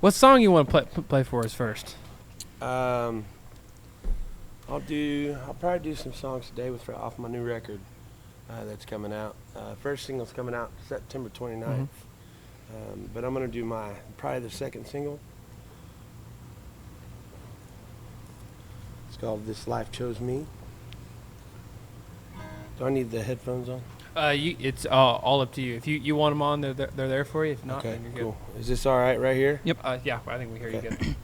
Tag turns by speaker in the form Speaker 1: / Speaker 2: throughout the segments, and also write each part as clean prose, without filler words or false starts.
Speaker 1: What song you want to play for us first?
Speaker 2: I'll probably do some songs today off my new record that's coming out. First single's coming out September 29th. But I'm gonna do probably the second single. It's called "This Life Chose Me." Do I need the headphones on?
Speaker 1: It's all up to you. If you want them on, they're there for you. If not,
Speaker 2: Okay,
Speaker 1: then you're
Speaker 2: cool.
Speaker 1: good.
Speaker 2: Is this all right right here?
Speaker 1: Yep. Yeah, I think we hear you good.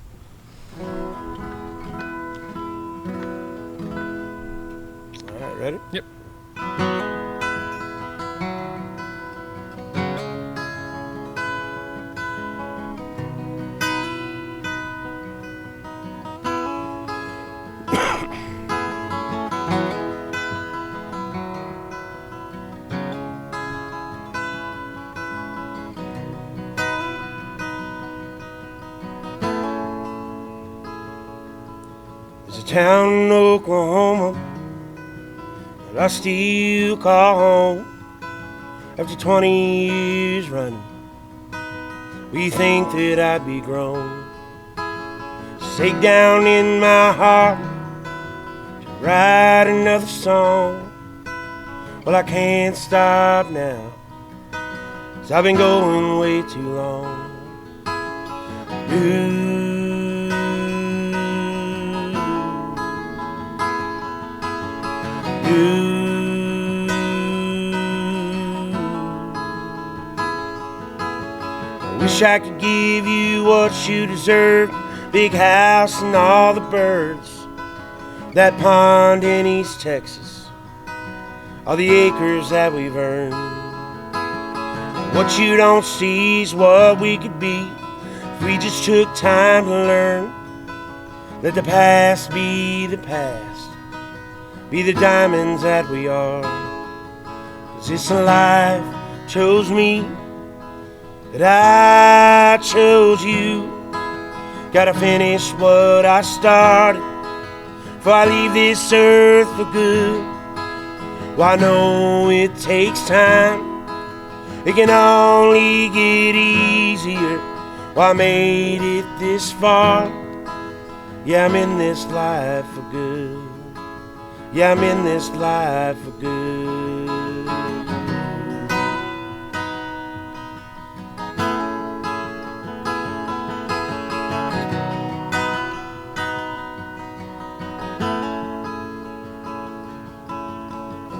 Speaker 2: All right, ready?
Speaker 1: Yep.
Speaker 2: There's a town in Oklahoma that I still call home after 20 years running. We think that I'd be grown. Sink down in my heart to write another song. Well, I can't stop now, 'cause I've been going way too long. I wish I could give you what you deserve. Big house and all the birds. That pond in East Texas. All the acres that we've earned. What you don't see is what we could be if we just took time to learn. Let the past be the past. Be the diamonds that we are. 'Cause this life chose me, that I chose you. Gotta finish what I started before I leave this earth for good. Well, I know it takes time. It can only get easier. Well, I made it this far. Yeah, I'm in this life for good. Yeah, I'm in this life for good.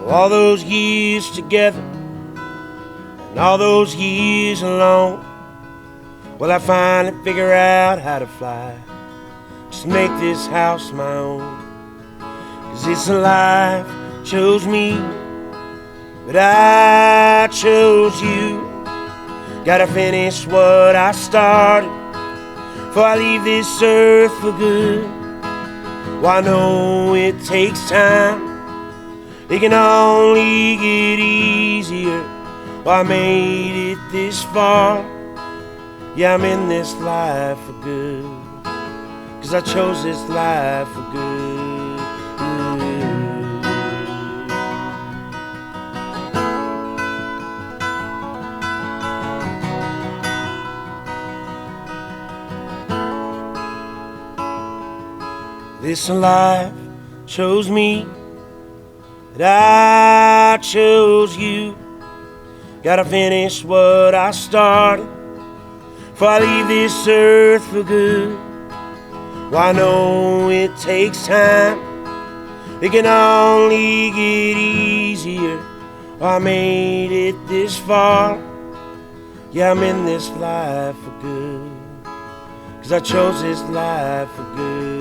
Speaker 2: All those years together and all those years alone. Well, I finally figure out how to fly. Just make this house my own. 'Cause this life chose me, but I chose you. Gotta finish what I started before I leave this earth for good. Well, I know it takes time. It can only get easier. Well, I made it this far. Yeah, I'm in this life for good. 'Cause I chose this life for good. This life chose me, that I chose you. Gotta finish what I started before I leave this earth for good. Well, I know it takes time. It can only get easier. Well, I made it this far. Yeah, I'm in this life for good. 'Cause I chose this life for good.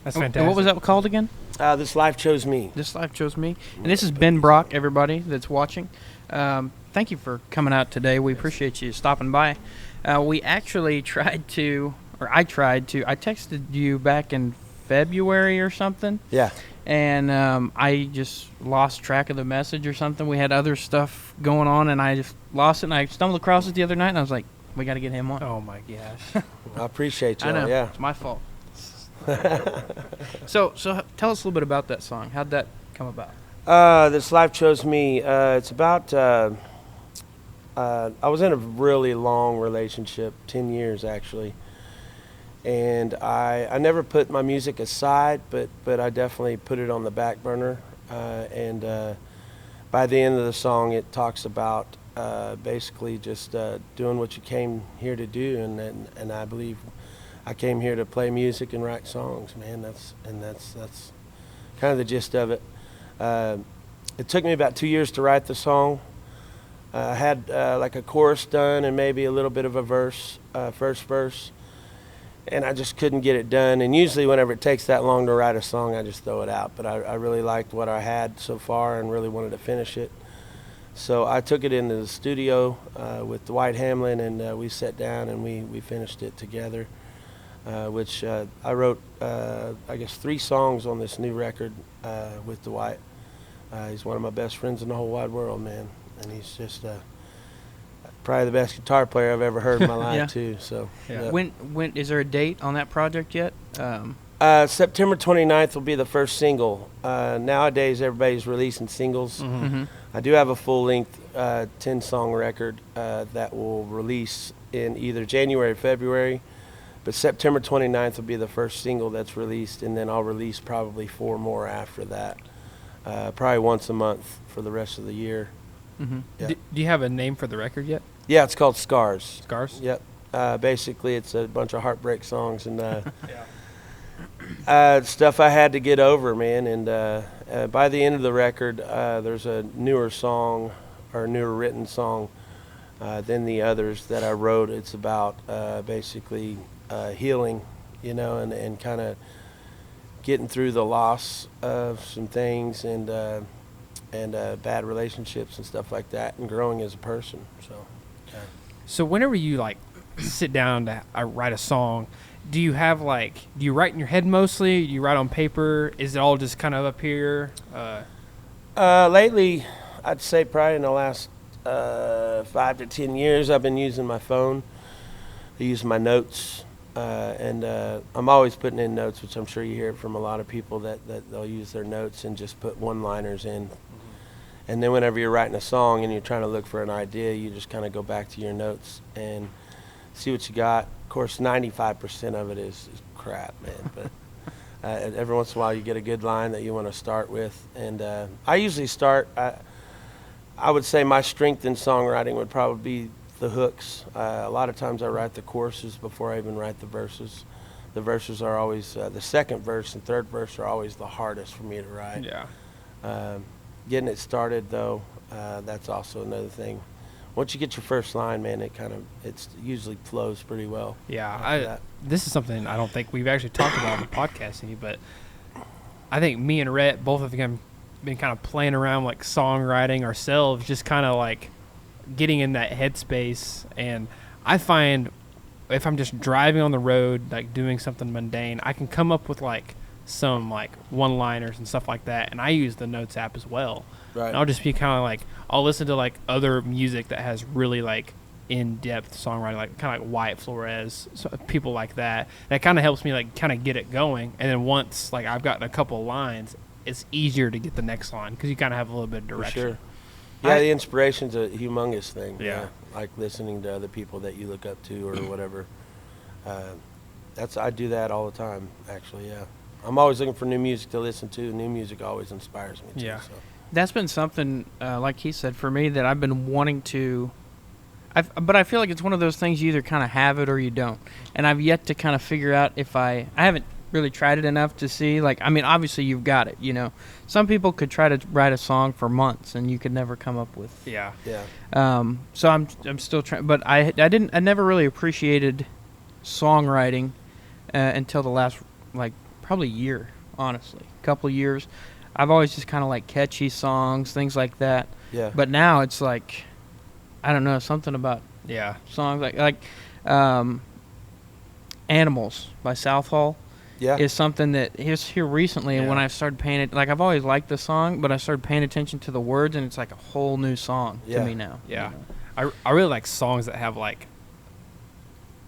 Speaker 1: That's fantastic.
Speaker 3: And what was that called again?
Speaker 2: This life chose me.
Speaker 3: This Life Chose Me. And this is Ben Brock, everybody that's watching. Thank you for coming out today. We appreciate you stopping by. We actually I texted you back in February or something.
Speaker 2: Yeah.
Speaker 3: and I just lost track of the message or something. We had other stuff going on, and I just lost it. And I stumbled across it the other night, and I was like, "We got to get him on."
Speaker 1: Oh my gosh.
Speaker 2: I appreciate you.
Speaker 3: I know.
Speaker 2: Yeah.
Speaker 3: It's my fault. So tell us a little bit about that song. How'd that come about?
Speaker 2: This life chose me. It's about. I was in a really long relationship, 10 years actually, and I never put my music aside, but I definitely put it on the back burner. And by the end of the song, it talks about basically just doing what you came here to do, and I believe I came here to play music and write songs, man. That's kind of the gist of it. It took me about 2 years to write the song. I had like a chorus done and maybe a little bit of a verse, first verse, and I just couldn't get it done. And usually whenever it takes that long to write a song, I just throw it out. But I really liked what I had so far and really wanted to finish it. So I took it into the studio with Dwight Hamlin, and we sat down and we finished it together, which I wrote, I guess, 3 songs on this new record with Dwight. He's one of my best friends in the whole wide world, man. And he's just probably the best guitar player I've ever heard in my life,
Speaker 3: Yeah.
Speaker 2: too. So,
Speaker 3: Yeah. When is there a date on that project yet?
Speaker 2: September 29th will be the first single. Nowadays, everybody's releasing singles.
Speaker 3: Mm-hmm.
Speaker 2: I do have a full-length 10-song record that will release in either January or February. But September 29th will be the first single that's released, and then I'll release probably 4 more after that. Probably once a month for the rest of the year.
Speaker 3: Mm-hmm.
Speaker 2: Yeah.
Speaker 1: Do you have a name for the record yet?
Speaker 2: Yeah, it's called Scars.
Speaker 1: Scars?
Speaker 2: Yep. Basically, it's a bunch of heartbreak songs and stuff I had to get over, man. And by the end of the record, there's a newer song or a newer written song than the others that I wrote. It's about basically healing, you know, and kind of getting through the loss of some things and bad relationships and stuff like that, and growing as a person.
Speaker 1: So whenever you like sit down to write a song, do you write in your head mostly? Do you write on paper? Is it all just kind of up here?
Speaker 2: Lately, I'd say probably in the last 5 to 10 years, I've been using my phone. I use my notes, and I'm always putting in notes, which I'm sure you hear from a lot of people that they'll use their notes and just put one-liners in. And then whenever you're writing a song and you're trying to look for an idea, you just kind of go back to your notes and see what you got. Of course, 95% of it is crap, man. But every once in a while, you get a good line that you want to start with. And I usually start. I would say my strength in songwriting would probably be the hooks. A lot of times I write the choruses before I even write the verses. The verses are always the second verse and third verse are always the hardest for me to write.
Speaker 1: Yeah.
Speaker 2: Getting it started, though, that's also another thing. Once you get your first line, man, it usually flows pretty well.
Speaker 1: Yeah. This is something I don't think we've actually talked about on the podcast any, but I think me and Rhett both have been kind of playing around like songwriting ourselves, just kind of like getting in that headspace. And I find if I'm just driving on the road, like doing something mundane, I can come up with like some like one-liners and stuff like that, and I use the Notes app as well.
Speaker 2: Right.
Speaker 1: And I'll just be kind of like, I'll listen to like other music that has really like in-depth songwriting, like kind of like Wyatt Flores, so people like that. That kind of helps me like kind of get it going, and then once like I've gotten a couple of lines, it's easier to get the next line because you kind of have a little bit of direction.
Speaker 2: For sure. Yeah, the inspiration's a humongous thing.
Speaker 1: Yeah.
Speaker 2: Like listening to other people that you look up to or whatever. I do that all the time, actually. Yeah. I'm always looking for new music to listen to. New music always inspires me, too.
Speaker 1: Yeah.
Speaker 2: So.
Speaker 3: That's been something, like he said, for me that I've been wanting to. But I feel like it's one of those things you either kind of have it or you don't. And I've yet to kind of figure out if I haven't really tried it enough to see. Like, I mean, obviously you've got it, you know. Some people could try to write a song for months and you could never come up with.
Speaker 1: Yeah.
Speaker 2: Yeah.
Speaker 3: So I'm still trying, but I never really appreciated songwriting until the last probably year, honestly, couple of years. I've always just kind of like catchy songs, things like that.
Speaker 2: Yeah.
Speaker 3: But now it's like, I don't know, something about
Speaker 1: Yeah.
Speaker 3: songs like Animals by Southall.
Speaker 2: Yeah.
Speaker 3: is something that is here recently. And when
Speaker 1: Yeah.
Speaker 3: I started paying it, like I've always liked the song, but I started paying attention to the words, and it's like a whole new song
Speaker 2: Yeah.
Speaker 3: to me now.
Speaker 1: Yeah.
Speaker 3: you know?
Speaker 1: I really like songs that have like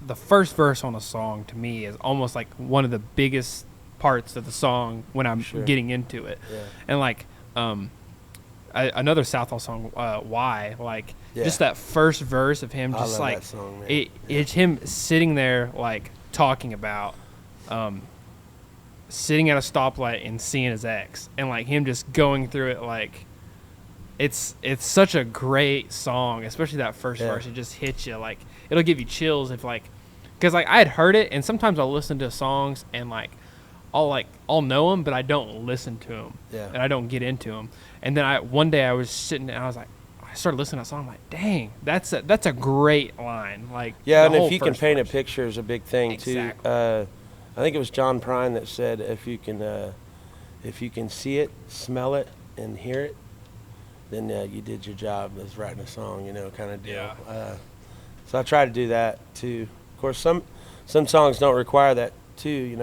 Speaker 1: the first verse on a song. To me, is almost like one of the biggest parts of the song when I'm
Speaker 2: Sure.
Speaker 1: getting into it.
Speaker 2: Yeah.
Speaker 1: And like another Southall song, "Why?" Like
Speaker 2: Yeah.
Speaker 1: just that first verse of him,
Speaker 2: I
Speaker 1: just
Speaker 2: love
Speaker 1: like
Speaker 2: that song, man.
Speaker 1: it's him sitting there like talking about sitting at a stoplight and seeing his ex, and like him just going through it. Like it's such a great song, especially that first
Speaker 2: Yeah.
Speaker 1: verse. It just hits you, like it'll give you chills if like, because like I had heard it, and sometimes I'll listen to songs and like I'll know them, but I don't listen to them,
Speaker 2: Yeah.
Speaker 1: and I don't get into them. And then one day I was sitting and I was like, I started listening to that song. I'm like, dang, that's a great line. Like
Speaker 2: Yeah,
Speaker 1: the
Speaker 2: and
Speaker 1: whole
Speaker 2: if you can
Speaker 1: first
Speaker 2: paint a
Speaker 1: verse.
Speaker 2: picture is a big thing
Speaker 1: Exactly.
Speaker 2: too. I think it was John Prine that said if you can see it, smell it, and hear it, then you did your job as writing a song, kind of deal.
Speaker 1: Yeah.
Speaker 2: So I try to do that too. Of course, some songs don't require that too,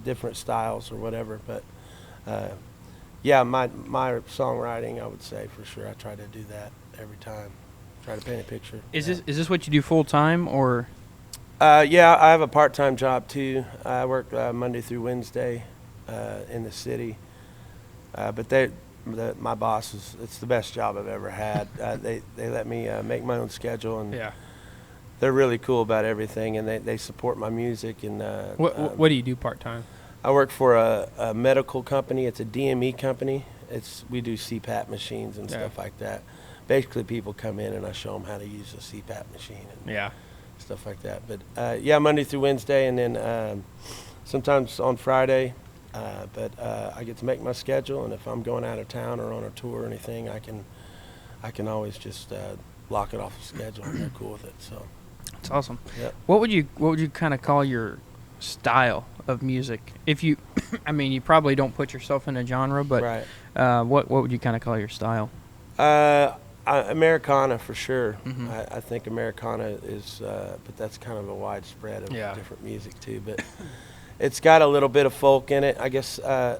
Speaker 2: different styles or whatever. But yeah, my songwriting, I would say for sure, I try to do that every time. Try to paint a picture.
Speaker 3: Is this what you do full time, or?
Speaker 2: Yeah, I have a part-time job too. I work Monday through Wednesday in the city. But my boss it's the best job I've ever had. They let me make my own schedule, and
Speaker 1: Yeah.
Speaker 2: they're really cool about everything, and they support my music. And
Speaker 1: What do you do part time?
Speaker 2: I work for a medical company. It's a DME company. We do CPAP machines and
Speaker 1: Yeah.
Speaker 2: stuff like that. Basically, people come in and I show them how to use a CPAP machine. And
Speaker 1: Yeah.
Speaker 2: stuff like that. But yeah, Monday through Wednesday, and then sometimes on Friday. But I get to make my schedule, and if I'm going out of town or on a tour or anything, I can always just block it off the schedule, and they're cool with it. So
Speaker 3: It's awesome.
Speaker 2: Yep.
Speaker 3: What would you kind of call your style of music? If you, I mean, you probably don't put yourself in a genre, but
Speaker 2: right.
Speaker 3: what would you kind of call your style?
Speaker 2: Americana for sure.
Speaker 3: Mhm.
Speaker 2: I think Americana is, but that's kind of a widespread of
Speaker 1: Yeah.
Speaker 2: different music too. But it's got a little bit of folk in it. I guess I'm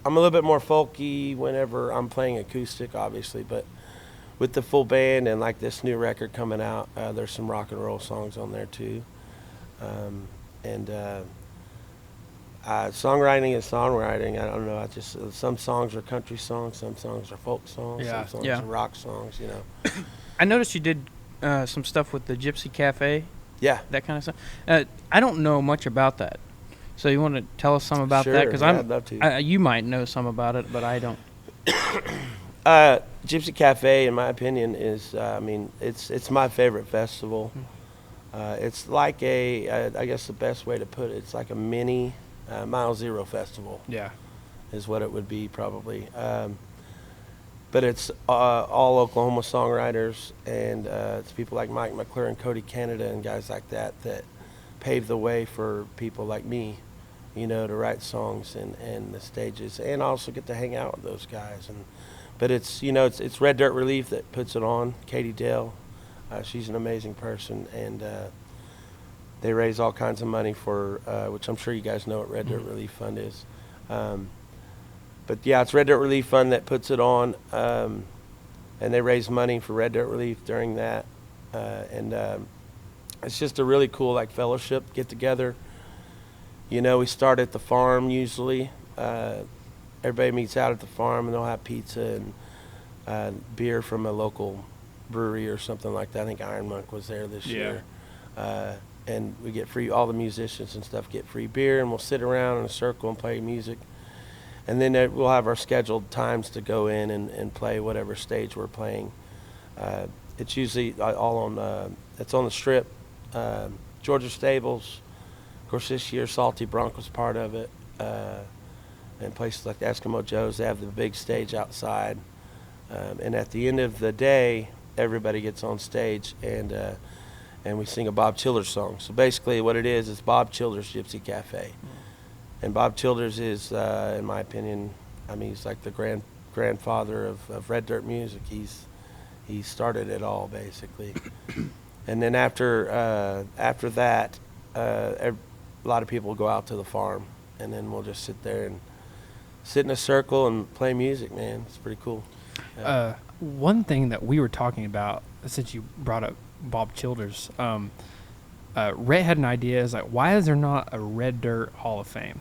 Speaker 2: a little bit more folky whenever I'm playing acoustic, obviously. But with the full band and like this new record coming out, there's some rock and roll songs on there too. And songwriting is songwriting. I don't know. Some songs are country songs, some songs are folk songs,
Speaker 1: Yeah.
Speaker 2: some songs
Speaker 3: Yeah.
Speaker 2: are rock songs.
Speaker 3: I noticed you did some stuff with the Gypsy Cafe,
Speaker 2: Yeah.
Speaker 3: that kind of stuff. I don't know much about that, so you want to tell us some about
Speaker 2: Sure,
Speaker 3: that? Because
Speaker 2: yeah, I'd love to.
Speaker 3: you might know some about it, but I don't.
Speaker 2: Gypsy Cafe, in my opinion, is it's my favorite festival. It's like I guess the best way to put it, it's like a mini Mile Zero festival
Speaker 1: Yeah.
Speaker 2: is what it would be probably. But it's all Oklahoma songwriters, and it's people like Mike McClure and Cody Canada and guys like that paved the way for people like me, to write songs and the stages, and also get to hang out with those guys. But it's it's Red Dirt Relief that puts it on. Katie Dale, she's an amazing person, and they raise all kinds of money for, which I'm sure you guys know what Red Dirt Relief Fund is. But yeah, it's Red Dirt Relief Fund that puts it on, and they raise money for Red Dirt Relief during that. And it's just a really cool fellowship get together. We start at the farm usually. Everybody meets out at the farm, and they'll have pizza and beer from a local brewery or something like that. I think Iron Monk was there this year. And we get free, all the musicians and stuff get free beer, and we'll sit around in a circle and play music. And then we'll have our scheduled times to go in and play whatever stage we're playing. It's usually all on, it's on the Strip. Georgia Stables, of course this year Salty Bronc was part of it. And places like the Eskimo Joe's, they have the big stage outside. And at the end of the day, everybody gets on stage and we sing a Bob Childers song. So basically what it is Bob Childers' Gypsy Cafe. And Bob Childers is, in my opinion, he's like the grandfather of Red Dirt music. He started it all, basically. And then after that, a lot of people go out to the farm, and then we'll just sit there and sit in a circle and play music, man. It's pretty cool. Yeah.
Speaker 1: One thing that we were talking about, since you brought up Bob Childers, Rhett had an idea. Is like, why is there not a Red Dirt Hall of Fame?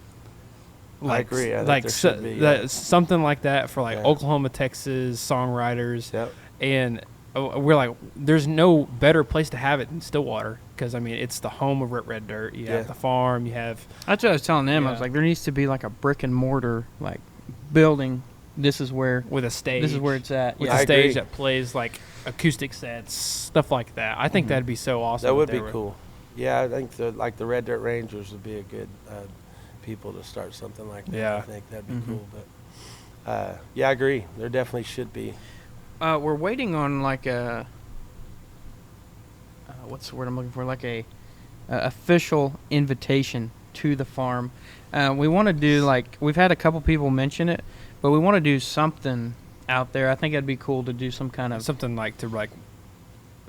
Speaker 2: I agree. I think there should be,
Speaker 1: something like that for like
Speaker 2: Yeah.
Speaker 1: Oklahoma, Texas songwriters.
Speaker 2: Yep.
Speaker 1: And we're like, there's no better place to have it than Stillwater, because I mean, it's the home of Red Dirt. You
Speaker 2: Yeah.
Speaker 1: have the farm. You have
Speaker 3: That's what I was telling them. I
Speaker 1: Yeah.
Speaker 3: was like, there needs to be like a brick and mortar like building. This is where
Speaker 1: with a stage.
Speaker 3: this is where it's at.
Speaker 1: with
Speaker 3: Yeah.
Speaker 1: a
Speaker 2: I
Speaker 1: stage
Speaker 2: agree.
Speaker 1: that plays like acoustic sets, stuff like that. I think that'd be so awesome.
Speaker 2: That
Speaker 1: if
Speaker 2: would
Speaker 1: they
Speaker 2: be
Speaker 1: were-
Speaker 2: cool. Yeah, I think the Red Dirt Rangers would be a good people to start something like that.
Speaker 1: Yeah.
Speaker 2: I think that'd be cool. But yeah, I agree. There definitely should be.
Speaker 3: We're waiting on like a what's the word I'm looking for? Like a official invitation to the farm. We want to do like we've had a couple people mention it, but we want to do something out there. I think it'd be cool to do some kind of
Speaker 1: something like to like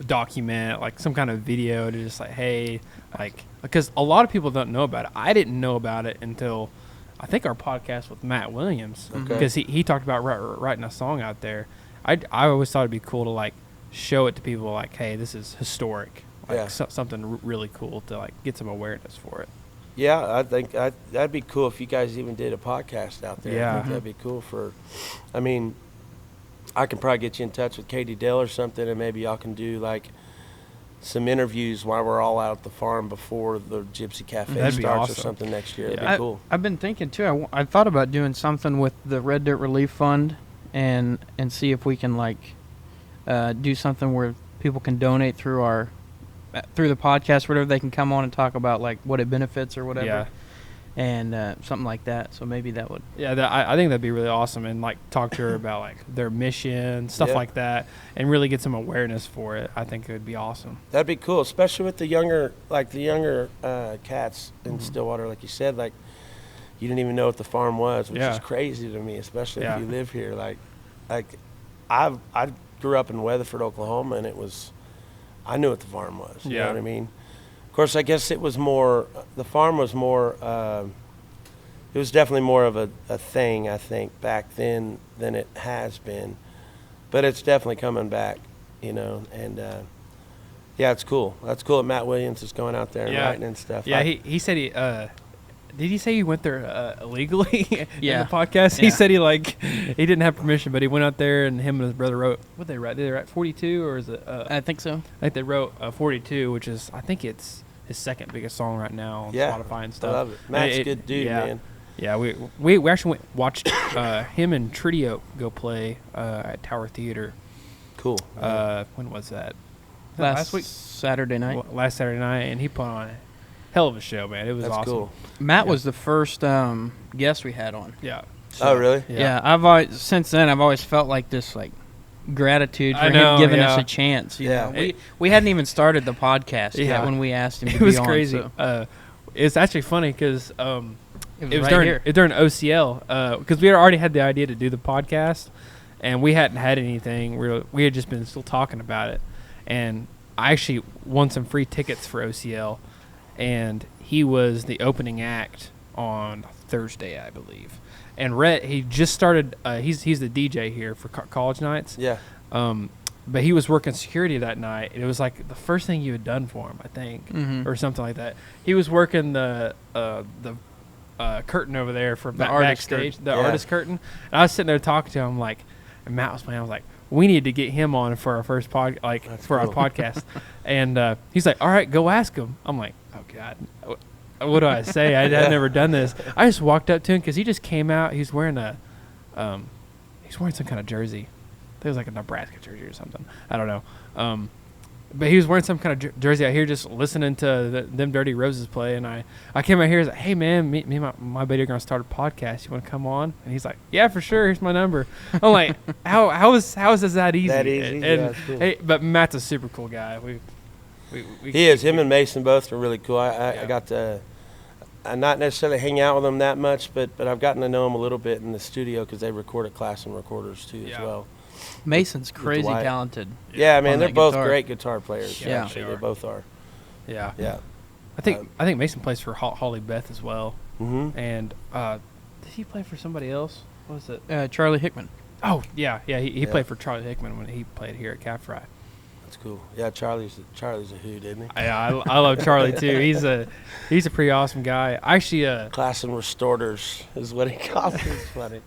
Speaker 1: document, like some kind of video to just like, hey, like, because a lot of people don't know about it. I didn't know about it until I think our podcast with Matt Williams,
Speaker 2: Okay.
Speaker 1: because he talked about writing a song out there. I always thought it'd be cool to like show it to people, like, hey, this is historic, like
Speaker 2: Yeah.
Speaker 1: something really cool to like get some awareness for it.
Speaker 2: Yeah, I think that'd be cool if you guys even did a podcast out there.
Speaker 1: Yeah.
Speaker 2: I think that'd be cool I mean, I can probably get you in touch with Katie Dell or something, and maybe y'all can do like some interviews while we're all out at the farm before the Gypsy Cafe
Speaker 1: That'd be
Speaker 2: starts or
Speaker 1: awesome.
Speaker 2: something next year. That'd
Speaker 1: Yeah.
Speaker 2: be cool.
Speaker 3: I've been thinking too. I thought about doing something with the Red Dirt Relief Fund and see if we can like do something where people can donate through our through the podcast, whatever. They can come on and talk about like what it benefits or whatever,
Speaker 1: Yeah.
Speaker 3: and something like that. So maybe that would.
Speaker 1: Yeah, I think that'd be really awesome, and like talk to her about like their mission, stuff
Speaker 2: Yeah.
Speaker 1: like that, and really get some awareness for it. I think it would be awesome.
Speaker 2: That'd be cool, especially with the younger cats in
Speaker 1: Mm-hmm.
Speaker 2: Stillwater, like you said. Like you didn't even know what the farm was, which
Speaker 1: Yeah.
Speaker 2: is crazy to me, especially
Speaker 1: Yeah.
Speaker 2: if you live here. Like I grew up in Weatherford, Oklahoma, and I knew what the farm was. You
Speaker 1: Yeah.
Speaker 2: know what I mean? Of course, I guess it was more. The farm was more. It was definitely more of a thing, I think, back then than it has been, but it's definitely coming back. You know, and yeah, it's cool. That's cool that Matt Williams is going out there and
Speaker 1: Yeah.
Speaker 2: writing and stuff.
Speaker 1: Yeah, he said he did he say he went there illegally in
Speaker 3: Yeah.
Speaker 1: the podcast?
Speaker 3: Yeah.
Speaker 1: He said he didn't have permission, but he went out there and him and his brother wrote. What they write? Did they write 42 or is it?
Speaker 3: I think so.
Speaker 1: I think they wrote 42, which is I think it's his second biggest song right now on
Speaker 2: Yeah,
Speaker 1: Spotify and
Speaker 2: I
Speaker 1: stuff.
Speaker 2: love it. Matt's a
Speaker 1: It-
Speaker 2: good dude,
Speaker 1: yeah.
Speaker 2: man.
Speaker 1: Yeah, we actually watched him and Trio go play at Tower Theater.
Speaker 2: Cool.
Speaker 1: When was that?
Speaker 3: Last
Speaker 1: week,
Speaker 3: Saturday night.
Speaker 1: last Saturday night, and he put on a hell of a show, man. It was
Speaker 2: That's
Speaker 1: awesome.
Speaker 2: cool.
Speaker 3: Matt
Speaker 1: Yeah.
Speaker 3: was the first guest we had on.
Speaker 1: Yeah.
Speaker 2: Oh, really?
Speaker 3: Yeah, I've always since then I've always felt like this like gratitude for
Speaker 1: I know,
Speaker 3: him giving
Speaker 1: yeah.
Speaker 3: us a chance. You
Speaker 2: Yeah.
Speaker 3: know? We hadn't even started the podcast
Speaker 1: Yeah.
Speaker 3: yet when we asked him to
Speaker 1: It was
Speaker 3: be on.
Speaker 1: crazy.
Speaker 3: So
Speaker 1: It's actually funny because
Speaker 3: it was,
Speaker 1: it was
Speaker 3: right
Speaker 1: during
Speaker 3: here.
Speaker 1: during OCL because we had already had the idea to do the podcast, and we hadn't had anything. We had just been still talking about it, and I actually won some free tickets for OCL, and he was the opening act on Thursday, I believe. And Rhett, he just started. He's the DJ here for college nights.
Speaker 2: Yeah.
Speaker 1: But he was working security that night, and it was like the first thing you had done for him, I think,
Speaker 3: Mhm.
Speaker 1: or something like that. He was working the curtain over there for
Speaker 3: The artist
Speaker 1: backstage,
Speaker 3: curtain.
Speaker 1: the
Speaker 2: Yeah.
Speaker 1: artist curtain. And I was sitting there talking to him, like, and Matt was playing. I was like, we need to get him on for our first
Speaker 2: That's
Speaker 1: for
Speaker 2: cool.
Speaker 1: our podcast. And he's like, all right, go ask him. I'm like, oh God, what do I say? I'd never done this. I just walked up to him because he just came out. He's wearing he's wearing some kind of jersey. It was like a Nebraska jersey or something. I don't know. But he was wearing some kind of jersey out here just listening to them Dirty Roses play. And I came out here and was like, hey, man, me and my buddy are going to start a podcast. You want to come on? And he's like, yeah, for sure. Here's my number. I'm like, how is this that easy?
Speaker 2: That easy?
Speaker 1: And,
Speaker 2: Yeah, that's cool.
Speaker 1: hey, but Matt's a super cool guy. We
Speaker 2: He is. Him and Mason both are really cool. I
Speaker 1: Yeah.
Speaker 2: got to not necessarily hang out with them that much, but I've gotten to know them a little bit in the studio because they record at Classroom Recorders too as
Speaker 1: Yeah.
Speaker 2: well.
Speaker 3: Mason's crazy
Speaker 2: Dwight.
Speaker 3: talented.
Speaker 2: Yeah, man,
Speaker 3: On
Speaker 2: they're
Speaker 3: that
Speaker 2: both
Speaker 3: guitar.
Speaker 2: great guitar players.
Speaker 3: Yeah.
Speaker 2: actually.
Speaker 1: They
Speaker 2: They
Speaker 1: are.
Speaker 2: both are.
Speaker 1: Yeah.
Speaker 2: Yeah.
Speaker 1: I think Mason plays for Holly Beth as well.
Speaker 2: Mm-hmm.
Speaker 1: And did he play for somebody else? What was it?
Speaker 3: Charlie Hickman.
Speaker 1: Oh yeah. He
Speaker 2: Yeah.
Speaker 1: played for Charlie Hickman when he played here at Calf Fry.
Speaker 2: That's cool. Yeah, Charlie's a hoot, isn't he?
Speaker 1: I love Charlie too. He's a pretty awesome guy. Actually,
Speaker 2: Class and restorters is what he calls it. It's funny.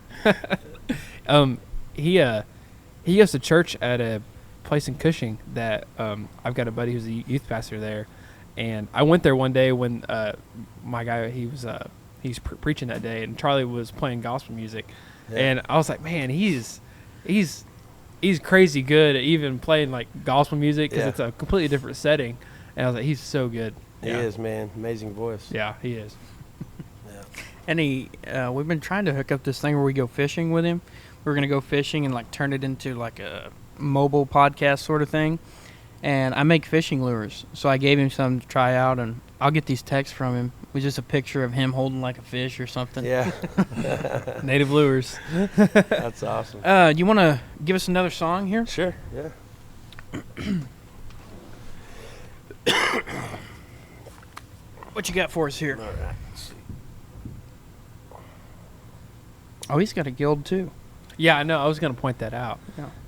Speaker 1: he goes to church at a place in Cushing that I've got a buddy who's a youth pastor there, and I went there one day when my guy he's preaching that day, and Charlie was playing gospel music,
Speaker 2: Yeah.
Speaker 1: and I was like, man, he's crazy good at even playing like gospel music because
Speaker 2: Yeah.
Speaker 1: it's a completely different setting, and I was like, he's so good.
Speaker 2: He is, man. Amazing voice.
Speaker 1: Yeah, he is.
Speaker 2: Yeah.
Speaker 3: And we've been trying to hook up this thing where we go fishing with him. We're gonna go fishing and like turn it into like a mobile podcast sort of thing. And I make fishing lures, so I gave him some to try out, and I'll get these texts from him with just a picture of him holding like a fish or something.
Speaker 2: Yeah.
Speaker 1: Native lures.
Speaker 2: That's awesome.
Speaker 3: You want to give us another song here?
Speaker 2: Sure. Yeah.
Speaker 3: What you got for us here?
Speaker 2: All right. Let's see.
Speaker 3: Oh, he's got a guild too.
Speaker 1: Yeah, I know. I was gonna point that out.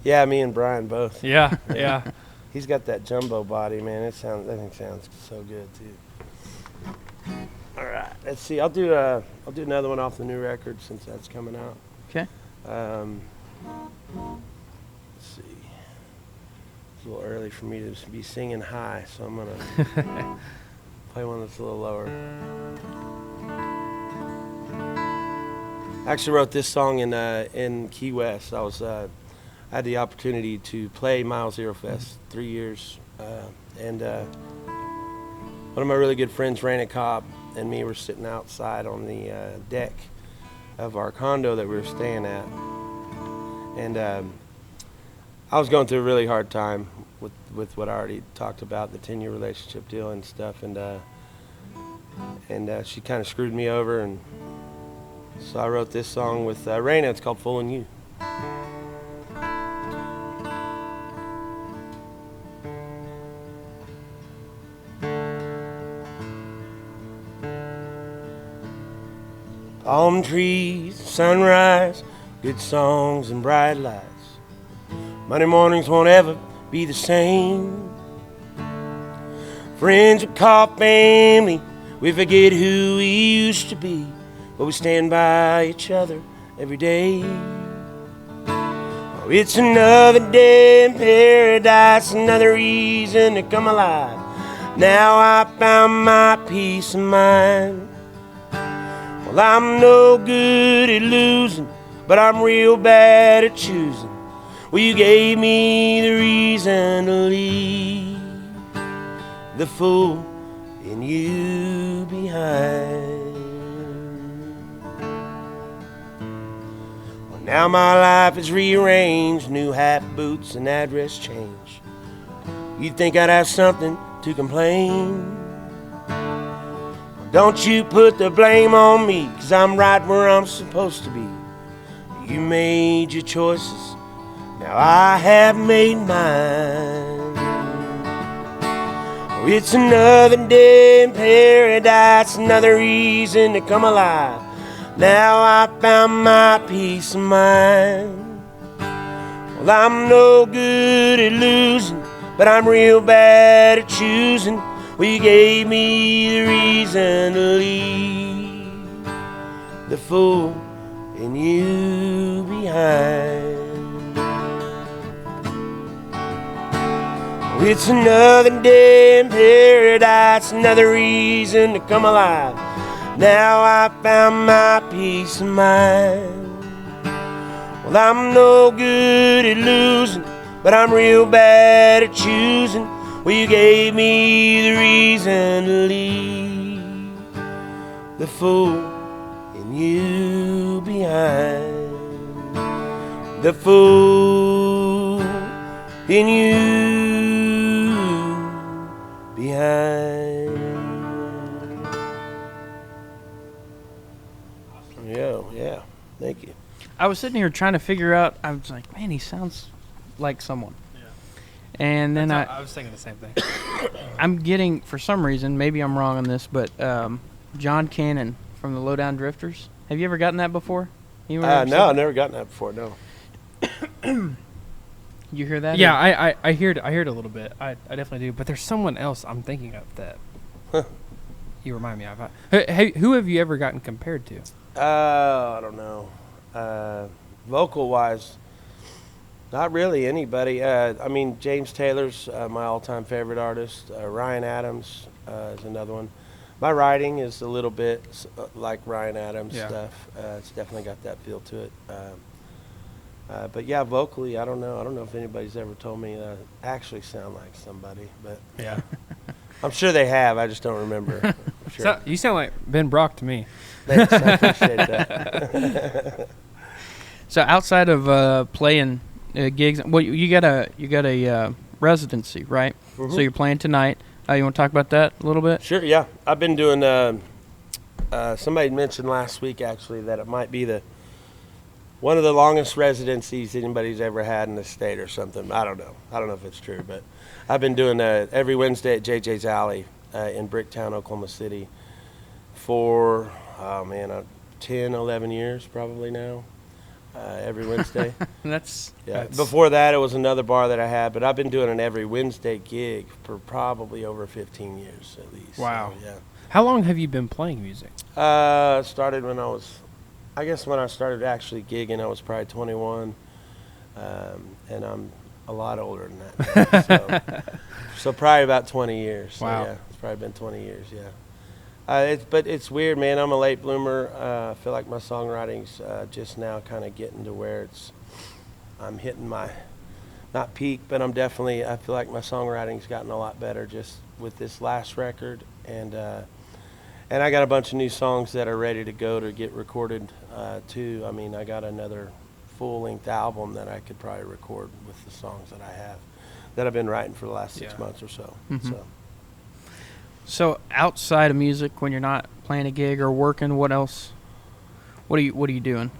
Speaker 2: Yeah, me and Brian both.
Speaker 1: Yeah, yeah.
Speaker 2: He's got that jumbo body, man. That thing sounds so good too. All right, let's see. I'll do another one off the new record since that's coming out.
Speaker 3: Okay.
Speaker 2: Let's see. It's a little early for me to be singing high, so I'm gonna play one that's a little lower. I actually wrote this song in Key West. I had the opportunity to play Mile Zero Fest 3 years, and one of my really good friends, Raina Cobb, and me were sitting outside on the deck of our condo that we were staying at, and I was going through a really hard time with what I already talked about, the 10-year relationship deal and stuff, and she kind of screwed me over, and so I wrote this song with Raina. It's called "Fooling You." Palm trees, sunrise, good songs and bright lights. Monday mornings won't ever be the same. Friends we call family, we forget who we used to be, but we stand by each other every day. Oh, it's another day in paradise, another reason to come alive. Now I found my peace of mind. Well, I'm no good at losing, but I'm real bad at choosing. Well, you gave me the reason to leave the fool in you behind. Well, now my life is rearranged, new hat, boots, and address change. You'd think I'd have something to complain. Don't you put the blame on me, 'cause I'm right where I'm supposed to be. You made your choices, now I have made mine. Oh, it's another day in paradise, another reason to come alive. Now I found my peace of mind. Well, I'm no good at losing, but I'm real bad at choosing. Well, you gave me the reason to leave the fool in you behind. Oh, it's another day in paradise, another reason to come alive. Now I found my peace of mind. Well, I'm no good at losing, but I'm real bad at choosing. Well, you gave me the reason to leave the fool in you behind. The fool in you behind. Yeah, thank you.
Speaker 3: I was sitting here trying to figure out. I was like, man, he sounds like someone. And then
Speaker 1: I was thinking the same thing.
Speaker 3: I'm getting, for some reason, maybe I'm wrong on this, but John Cannon from the Lowdown Drifters. Have you ever gotten that before?
Speaker 2: No, I've never gotten that before. No.
Speaker 3: You hear that?
Speaker 1: Yeah, I heard it a little bit. I definitely do. But there's someone else I'm thinking of that you remind me of. Hey, who have you ever gotten compared to?
Speaker 2: I don't know. Vocal wise, not really anybody. I mean, James Taylor's my all-time favorite artist. Ryan Adams is another one. My writing is a little bit like Ryan Adams stuff. It's definitely got that feel to it. But yeah, vocally, I don't know. I don't know if anybody's ever told me I actually sound like somebody, but
Speaker 1: Yeah.
Speaker 2: I'm sure they have. I just don't remember. Sure.
Speaker 1: You sound like Ben Brock to me.
Speaker 2: Thanks, I appreciate that.
Speaker 3: So outside of playing gigs, well, you got a residency, right?
Speaker 2: Mm-hmm.
Speaker 3: So you're playing tonight. You want to talk about that a little bit?
Speaker 2: Sure, yeah. I've been doing, somebody mentioned last week, actually, that it might be one of the longest residencies anybody's ever had in the state or something. I don't know. I don't know if it's true, but I've been doing every Wednesday at JJ's Alley in Bricktown, Oklahoma City for, 10, 11 years probably now, every Wednesday.
Speaker 3: That's
Speaker 2: Before that, it was another bar that I had, but I've been doing an every Wednesday gig for probably over 15 years at least.
Speaker 1: Wow.
Speaker 2: So, yeah.
Speaker 1: How long have you been playing music?
Speaker 2: Started when I started actually gigging, I was probably 21, and I'm a lot older than that. So probably about 20 years. So,
Speaker 1: Wow.
Speaker 2: yeah, it's probably been 20 years, yeah. But it's weird, man. I'm a late bloomer. I feel like my songwriting's just now kind of getting to where I'm hitting my, not peak, but I feel like my songwriting's gotten a lot better just with this last record. And I got a bunch of new songs that are ready to go to get recorded too. I mean, I got another full-length album that I could probably record with the songs that I have that I've been writing for the last 6 months or so.
Speaker 3: Mm-hmm. So outside of music, when you're not playing a gig or working, what else? What are you doing?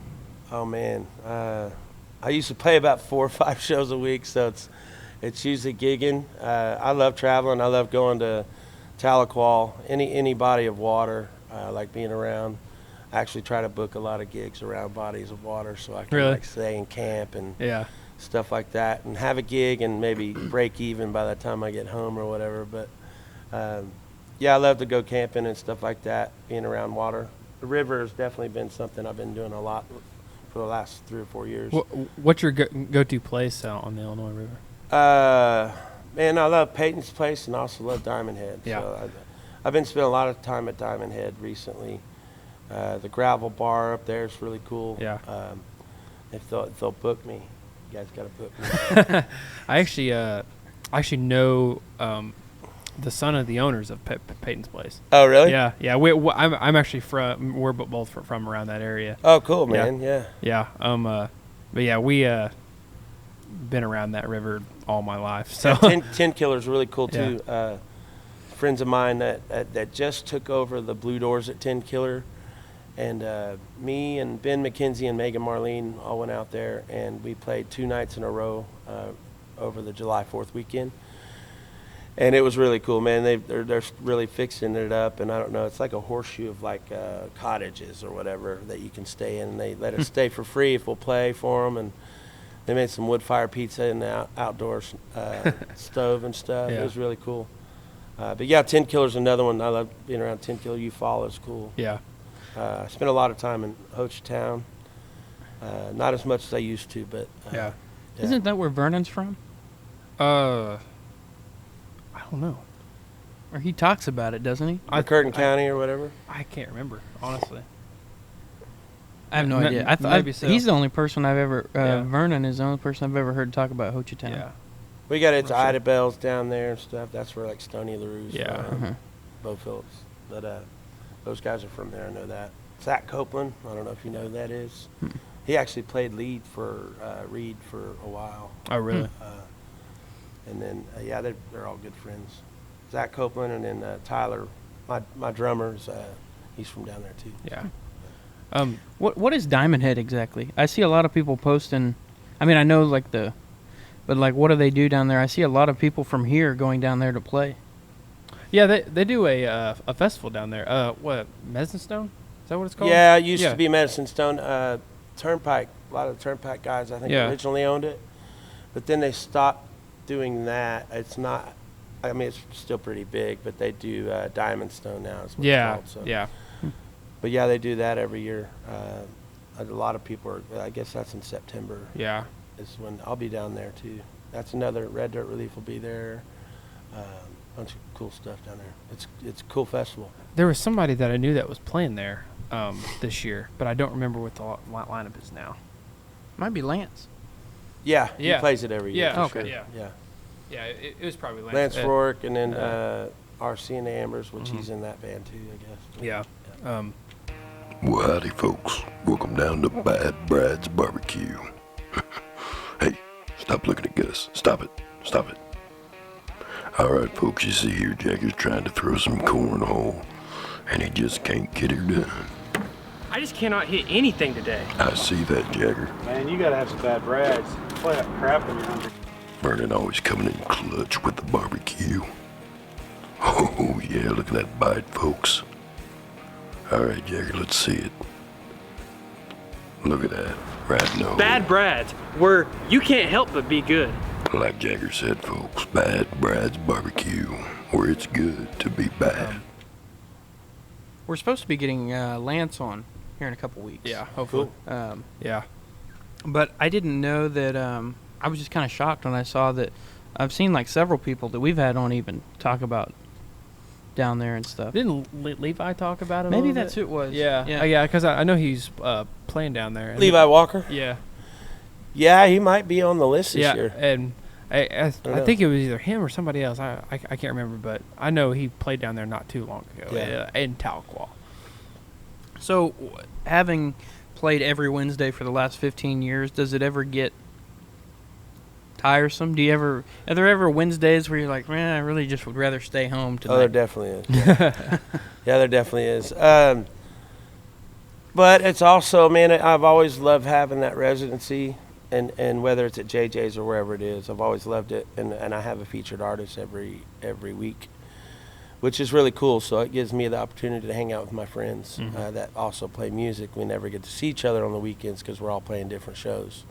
Speaker 2: Oh man, I used to play about 4 or 5 shows a week, so it's usually gigging. I love traveling. I love going to Tahlequah, any body of water. I like being around. I actually try to book a lot of gigs around bodies of water, so I can like stay in camp and stuff like that, and have a gig and maybe break even by the time I get home or whatever. But yeah, I love to go camping and stuff like that, being around water. The river has definitely been something I've been doing a lot for the last 3 or 4 years.
Speaker 1: What's your go-to place out on the Illinois River?
Speaker 2: Man, I love Peyton's Place and I also love Diamond Head.
Speaker 1: Yeah.
Speaker 2: So I've been spending a lot of time at Diamond Head recently. The gravel bar up there is really cool.
Speaker 1: Yeah.
Speaker 2: If they'll book me, you guys got to book me.
Speaker 1: I actually know the son of the owners of Peyton's Place.
Speaker 2: Oh, really?
Speaker 1: Yeah. I'm actually we're both from around that area.
Speaker 2: Oh, cool, man. Yeah.
Speaker 1: Yeah. But yeah, we been around that river all my life. So
Speaker 2: yeah, 10 Killer's really cool too. Friends of mine that just took over the Blue Doors at 10 Killer, and me and Ben McKenzie and Megan Marlene all went out there, and we played 2 nights in a row over the July 4th weekend. And it was really cool, man. They're really fixing it up, and I don't know, it's like a horseshoe of like cottages or whatever that you can stay in. And they let us stay for free if we'll play for them, and they made some wood fire pizza in the outdoors stove and stuff.
Speaker 1: Yeah.
Speaker 2: It was really cool. But yeah, 10 Killer's another one. I love being around 10 Killer. Eufaula is cool.
Speaker 1: yeah.
Speaker 2: I spent a lot of time in Hochtown. Not as much as I used to, but
Speaker 1: Yeah.
Speaker 3: Isn't that where Vernon's from?
Speaker 1: I don't know.
Speaker 3: Or he talks about it, doesn't he?
Speaker 2: Curtin County or whatever.
Speaker 1: I can't remember, honestly.
Speaker 3: I have no
Speaker 1: M-
Speaker 3: idea.
Speaker 1: maybe so.
Speaker 3: He's the only person I've ever.
Speaker 1: Yeah.
Speaker 3: Vernon is the only person I've ever heard talk about Ho Chi Town.
Speaker 1: Yeah.
Speaker 2: We got into
Speaker 1: For sure.
Speaker 2: Ida Bells down there and stuff. That's where like Stony LaRue's
Speaker 1: Yeah.
Speaker 2: from,
Speaker 3: Uh-huh.
Speaker 2: Bo Phillips. But those guys are from there. I know that. Zach Copeland. I don't know if you know who that is. He actually played lead for Reed for a while.
Speaker 1: Oh, really?
Speaker 2: And then, yeah, they're all good friends. Zach Copeland, and then Tyler, my drummer's, he's from down there too.
Speaker 1: Yeah.
Speaker 3: What is Diamond Head exactly? I see a lot of people posting. I mean, I know like but like what do they do down there? I see a lot of people from here going down there to play.
Speaker 1: Yeah, they do a festival down there. What, Medicine Stone? Is that what it's called?
Speaker 2: Yeah, it used to be Medicine Stone. Turnpike, a lot of the Turnpike guys, I think,
Speaker 1: Yeah.
Speaker 2: originally owned it. But then they stopped doing that. It's not, I mean, it's still pretty big, but they do Diamond Stone now is what
Speaker 1: Yeah,
Speaker 2: it's called. So.
Speaker 1: yeah.
Speaker 2: But yeah, they do that every year. A lot of people are, I guess that's in September.
Speaker 1: Yeah.
Speaker 2: Is when I'll be down there too. That's another, Red Dirt Relief will be there. Bunch of cool stuff down there. It's a cool festival.
Speaker 1: There was somebody that I knew that was playing there this year, but I don't remember what the lineup is now.
Speaker 3: Might be Lance.
Speaker 2: Yeah,
Speaker 1: Yeah.
Speaker 2: he plays it every year.
Speaker 1: Yeah,
Speaker 2: for
Speaker 1: okay,
Speaker 2: sure.
Speaker 1: yeah. Yeah, it was probably
Speaker 2: Lance Rourke, and then
Speaker 1: uh,
Speaker 2: RC and the Ambers, which he's in that band too, I guess.
Speaker 1: Yeah.
Speaker 4: Well, howdy, folks. Welcome down to Bad Brad's Barbecue. Hey, stop looking at Gus. Stop it. Stop it. All right, folks, you see here, Jagger's trying to throw some cornhole, and he just can't get her done.
Speaker 5: I just cannot hit anything today.
Speaker 4: I see that, Jagger.
Speaker 6: Man, you gotta have some bad Brads. Play that crap when you're hungry.
Speaker 4: Vernon always coming in clutch with the barbecue. Oh, yeah, look at that bite, folks. All right, Jagger, let's see it. Look at that, right in the hole.
Speaker 5: Bad Brads, where you can't help but be good.
Speaker 4: Like Jagger said, folks, Bad Brad's Barbecue, where it's good to be bad.
Speaker 3: We're supposed to be getting Lance on here in a couple weeks.
Speaker 1: Yeah, hopefully. Yeah.
Speaker 3: But I didn't know that. I was just kind of shocked when I saw that. I've seen like several people that we've had on even talk about down there and stuff.
Speaker 1: Didn't Levi talk about it?
Speaker 3: Maybe
Speaker 1: a little
Speaker 3: that's
Speaker 1: bit?
Speaker 3: who it was.
Speaker 1: Yeah,
Speaker 3: yeah.
Speaker 1: because I know he's playing down there. and-
Speaker 2: Levi Walker.
Speaker 1: Yeah,
Speaker 2: Yeah, he might be on the list this
Speaker 1: yeah,
Speaker 2: year.
Speaker 1: and I
Speaker 2: know.
Speaker 1: think it was either him or somebody else. I can't remember, but I know he played down there not too long ago.
Speaker 2: Yeah.
Speaker 1: In Tahlequah.
Speaker 3: So, having played every Wednesday for the last 15 years, does it ever get tiresome? Are there ever Wednesdays where you're like, man, I really just would rather stay home tonight?
Speaker 2: Oh, there definitely is. Yeah, yeah, there definitely is. But it's also, man, I've always loved having that residency, and whether it's at JJ's or wherever it is, I've always loved it. And I have a featured artist every week, which is really cool. So it gives me the opportunity to hang out with my friends that also play music. We never get to see each other on the weekends because we're all playing different shows.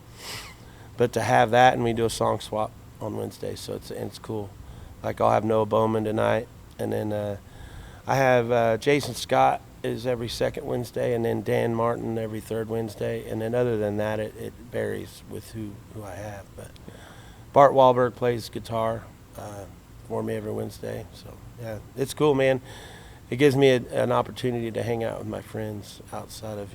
Speaker 2: But to have that, and we do a song swap on Wednesday, so it's cool. Like I'll have Noah Bowman tonight, and then I have Jason Scott is every second Wednesday, and then Dan Martin every third Wednesday, and then other than that, it varies with who I have. But Bart Wahlberg plays guitar for me every Wednesday, so yeah, it's cool, man. It gives me an opportunity to hang out with my friends outside of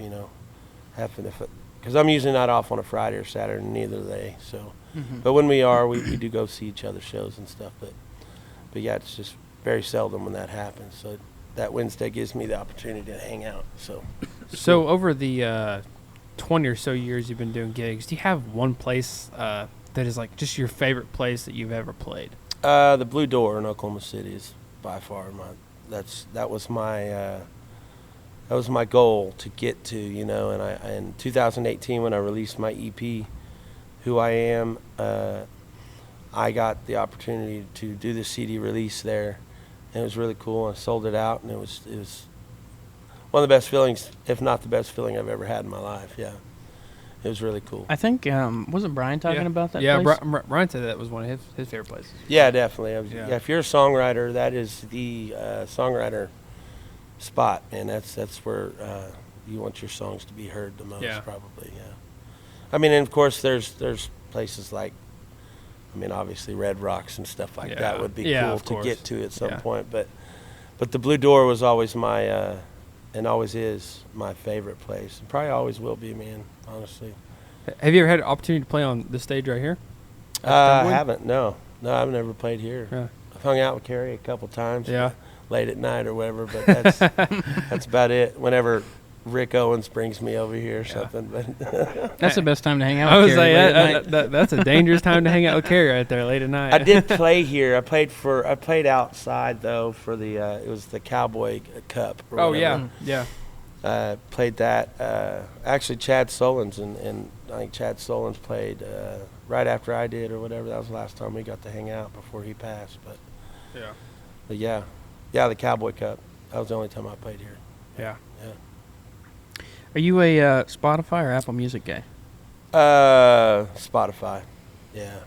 Speaker 2: having to. Because I'm usually not off on a Friday or Saturday, neither are they. So, but when we are, we do go see each other's shows and stuff. But yeah, it's just very seldom when that happens. So that Wednesday gives me the opportunity to hang out. So
Speaker 1: over the 20 or so years you've been doing gigs, do you have one place that is like just your favorite place that you've ever played?
Speaker 2: the Blue Door in Oklahoma City is by far that was my goal to get to, and in 2018 when I released my EP, Who I Am, I got the opportunity to do the CD release there, and it was really cool. I sold it out, and it was one of the best feelings, if not the best feeling I've ever had in my life. Yeah, it was really cool.
Speaker 3: I think wasn't Brian talking about that?
Speaker 1: Yeah,
Speaker 3: place?
Speaker 1: Brian said that was one of his favorite places.
Speaker 2: Yeah, definitely.
Speaker 1: Yeah.
Speaker 2: Yeah, if you're a songwriter, that is the songwriter spot, and that's where you want your songs to be heard the most.
Speaker 1: Yeah.
Speaker 2: Probably. Yeah. I mean, and of course, there's places like, obviously Red Rocks and stuff like that would be cool to get to at some point. But the Blue Door was always my and always is my favorite place, and probably always will be, man. Honestly.
Speaker 1: Have you ever had an opportunity to play on this stage right here?
Speaker 2: I haven't. No, I've never played here.
Speaker 1: Yeah.
Speaker 2: I've hung out with Carrie a couple times.
Speaker 1: Yeah.
Speaker 2: Late at night or whatever, but that's about it. Whenever Rick Owens brings me over here or something. But
Speaker 3: That's the best time to hang out
Speaker 1: I
Speaker 3: with
Speaker 1: was
Speaker 3: Carrie
Speaker 1: like,
Speaker 3: late at night.
Speaker 1: that's a dangerous time to hang out with Carrie right there late at night.
Speaker 2: I did play here. I played outside though for the it was the Cowboy Cup. Or
Speaker 1: Oh
Speaker 2: whatever.
Speaker 1: yeah.
Speaker 2: Played that. Actually, Chad Solons and I think Chad Solons played right after I did or whatever. That was the last time we got to hang out before he passed. But yeah. Yeah, the Cowboy Cup. That was the only time I played here.
Speaker 1: Yeah.
Speaker 3: Are you a Spotify or Apple Music guy?
Speaker 2: Spotify. Yeah.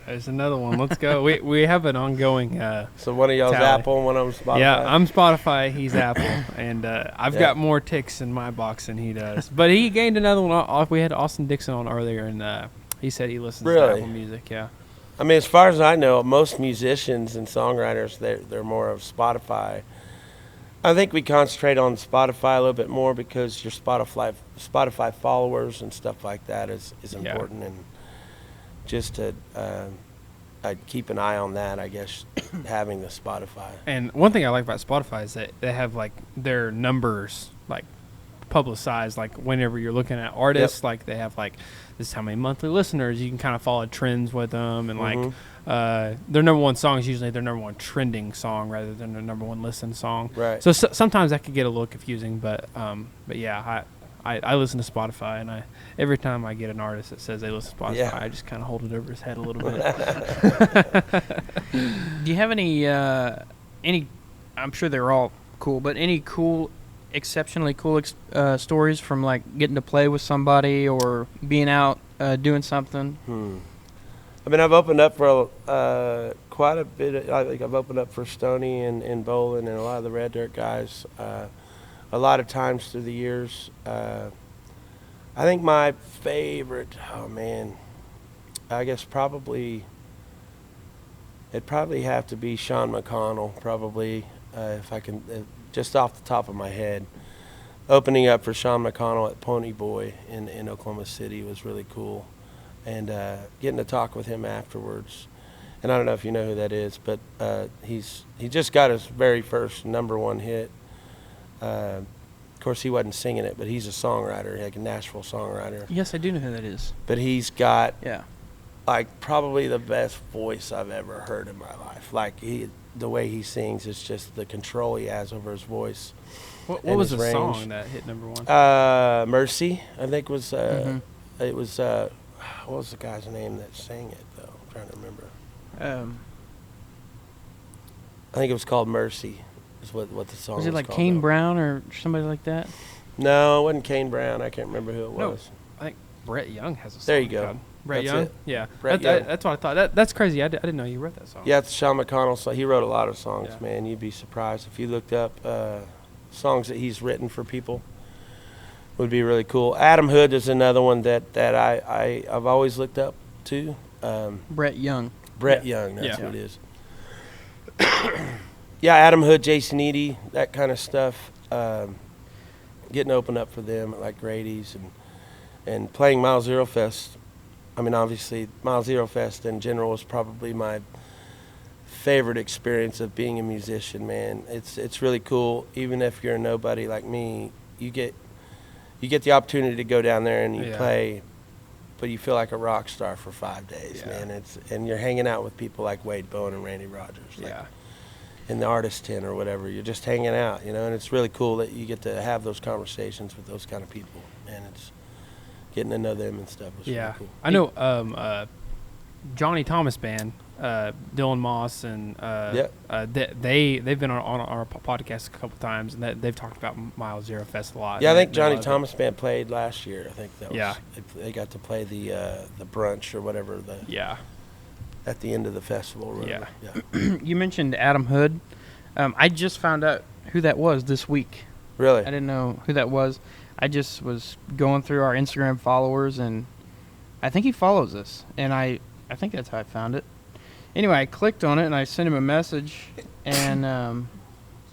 Speaker 1: There's another one. Let's go. We have an ongoing.
Speaker 2: So one of y'all's
Speaker 1: Tally.
Speaker 2: Apple and one of them's Spotify?
Speaker 1: Yeah, I'm Spotify. He's Apple, and I've got more ticks in my box than he does. But he gained another one off. We had Austin Dixon on earlier, and he said he listens to
Speaker 2: Really?
Speaker 1: Apple Music. Yeah.
Speaker 2: I mean, as far as I know, most musicians and songwriters, they're more of Spotify. I think we concentrate on Spotify a little bit more because your Spotify followers and stuff like that is important, and just to I'd keep an eye on that, I guess, having the Spotify.
Speaker 1: And one thing I like about Spotify is that they have like their numbers like publicized. Like whenever you're looking at artists, like they have like this is how many monthly listeners. You can kind of follow trends with them, and like their number one song is usually their number one trending song rather than their number one listen song.
Speaker 2: Right.
Speaker 1: So sometimes that could get a little confusing, but yeah, I listen to Spotify, and every time I get an artist that says they listen to Spotify, I just kind of hold it over his head a little bit.
Speaker 3: Do you have any? I'm sure they're all cool, but any cool, exceptionally cool stories from like getting to play with somebody or being out doing something?
Speaker 2: I mean, I've opened up for quite a bit. I think I've opened up for Stoney and Bolin and a lot of the Red Dirt guys. A lot of times through the years. I think my favorite, I guess it'd probably have to be Sean McConnell, probably, if I can, just off the top of my head. Opening up for Sean McConnell at Pony Boy in Oklahoma City was really cool. And getting to talk with him afterwards. And I don't know if you know who that is, but he just got his very first #1 hit. Of course, he wasn't singing it, but he's a songwriter, like a Nashville songwriter.
Speaker 3: Yes, I do know who that is.
Speaker 2: But he's got,
Speaker 3: Yeah.
Speaker 2: like, probably the best voice I've ever heard in my life. Like, the way he sings, it's just the control he has over his voice.
Speaker 1: What
Speaker 2: and
Speaker 1: was
Speaker 2: his
Speaker 1: the
Speaker 2: range.
Speaker 1: song that hit #1?
Speaker 2: Mercy, I think was, it was, what was the guy's name that sang it, though? I'm trying to remember. I think it was called Mercy, is what the song was
Speaker 3: Was it like
Speaker 2: called,
Speaker 3: Kane
Speaker 2: though.
Speaker 3: Brown or somebody like that?
Speaker 2: No, it wasn't Kane Brown. I can't remember who it
Speaker 1: No.
Speaker 2: was.
Speaker 1: I think Brett Young has a song.
Speaker 2: There you go.
Speaker 1: called Brett
Speaker 2: That's
Speaker 1: Young?
Speaker 2: it.
Speaker 1: Yeah.
Speaker 2: Brett Young.
Speaker 1: That's what I thought. That's crazy. I didn't know you wrote that song.
Speaker 2: Yeah, it's Sean McConnell. So he wrote a lot of songs,
Speaker 1: Yeah.
Speaker 2: man. You'd be surprised if you looked up songs that he's written for people. Would be really cool. Adam Hood is another one that I've always looked up to.
Speaker 3: Brett Young.
Speaker 2: Brett Young, that's
Speaker 1: Yeah.
Speaker 2: who it is. Yeah, Adam Hood, Jason Eady, that kind of stuff. Getting opened up for them at like Grady's and playing Mile Zero Fest. I mean, obviously, Mile Zero Fest in general was probably my favorite experience of being a musician, man. It's really cool. Even if you're a nobody like me, you get the opportunity to go down there and you play, but you feel like a rock star for 5 days, man. And you're hanging out with people like Wade Bowen and Randy Rogers. Like, in the artist tent or whatever, you're just hanging out, and it's really cool that you get to have those conversations with those kind of people, and it's getting to know them and stuff. It's really cool.
Speaker 1: I know Johnny Thomas Band, Dylan Moss, and they've been on our podcast a couple times, and they've talked about Mile Zero Fest a lot.
Speaker 2: Yeah, I think Johnny Thomas Band played last year. I think that was, they got to play the brunch or whatever at the end of the festival. Or whatever.
Speaker 3: You mentioned Adam Hood. I just found out who that was this week.
Speaker 2: Really?
Speaker 3: I didn't know who that was. I just was going through our Instagram followers, and I think he follows us, and I think that's how I found it. Anyway, I clicked on it, and I sent him a message, and I